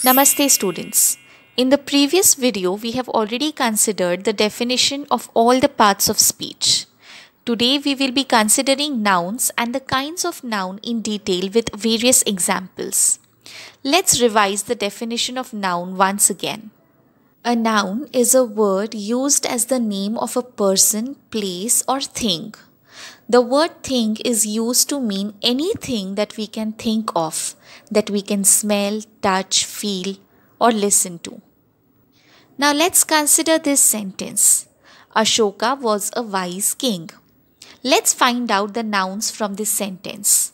Namaste students. In the previous video, we have already considered the definition of all the parts of speech. Today, we will be considering nouns and the kinds of noun in detail with various examples. Let's revise the definition of noun once again. A noun is a word used as the name of a person, place, or thing. The word thing is used to mean anything that we can think of, that we can smell, touch, feel, or listen to. Now let's consider this sentence. Ashoka was a wise king. Let's find out the nouns from this sentence.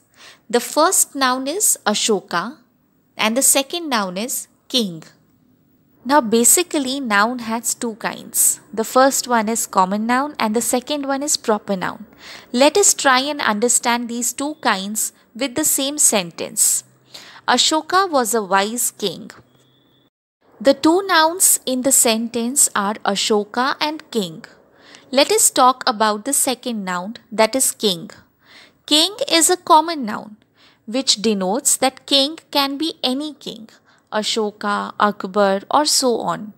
The first noun is Ashoka and the second noun is king. Now basically noun has two kinds. The first one is common noun and the second one is proper noun. Let us try and understand these two kinds with the same sentence. Ashoka was a wise king. The two nouns in the sentence are Ashoka and king. Let us talk about the second noun, that is king. King is a common noun which denotes that king can be any king. Ashoka, Akbar, or so on.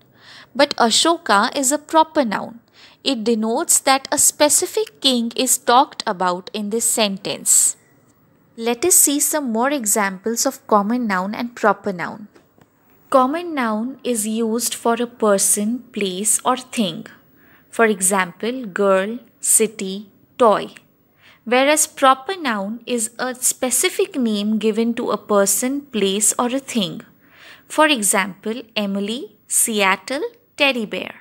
But Ashoka is a proper noun. It denotes that a specific king is talked about in this sentence. Let us see some more examples of common noun and proper noun. Common noun is used for a person, place, or thing. For example, girl, city, toy. Whereas proper noun is a specific name given to a person, place, or a thing. For example, Emily, Seattle, teddy bear.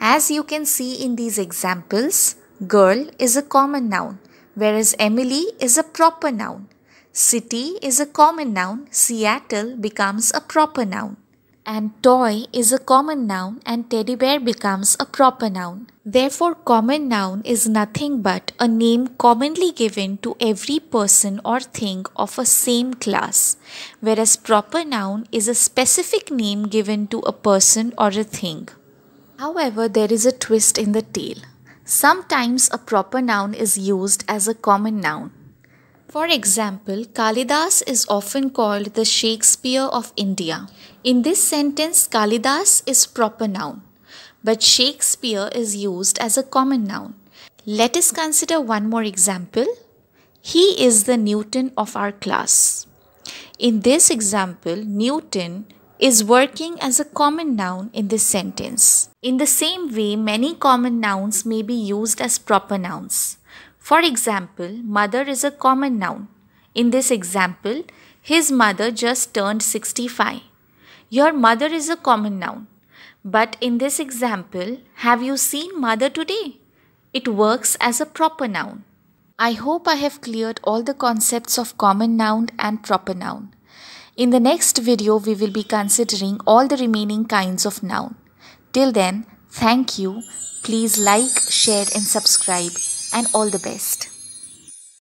As you can see in these examples, girl is a common noun, whereas Emily is a proper noun. City is a common noun, Seattle becomes a proper noun. And toy is a common noun and teddy bear becomes a proper noun. Therefore, common noun is nothing but a name commonly given to every person or thing of a same class, whereas proper noun is a specific name given to a person or a thing. However, there is a twist in the tale. Sometimes a proper noun is used as a common noun. For example, Kalidas is often called the Shakespeare of India. In this sentence, Kalidas is proper noun, but Shakespeare is used as a common noun. Let us consider one more example. He is the Newton of our class. In this example, Newton is working as a common noun in this sentence. In the same way, many common nouns may be used as proper nouns. For example, mother is a common noun. In this example, his mother just turned 65. Your mother is a common noun. But in this example, have you seen mother today? It works as a proper noun. I hope I have cleared all the concepts of common noun and proper noun. In the next video, we will be considering all the remaining kinds of noun. Till then, thank you. Please like, share and subscribe, and all the best.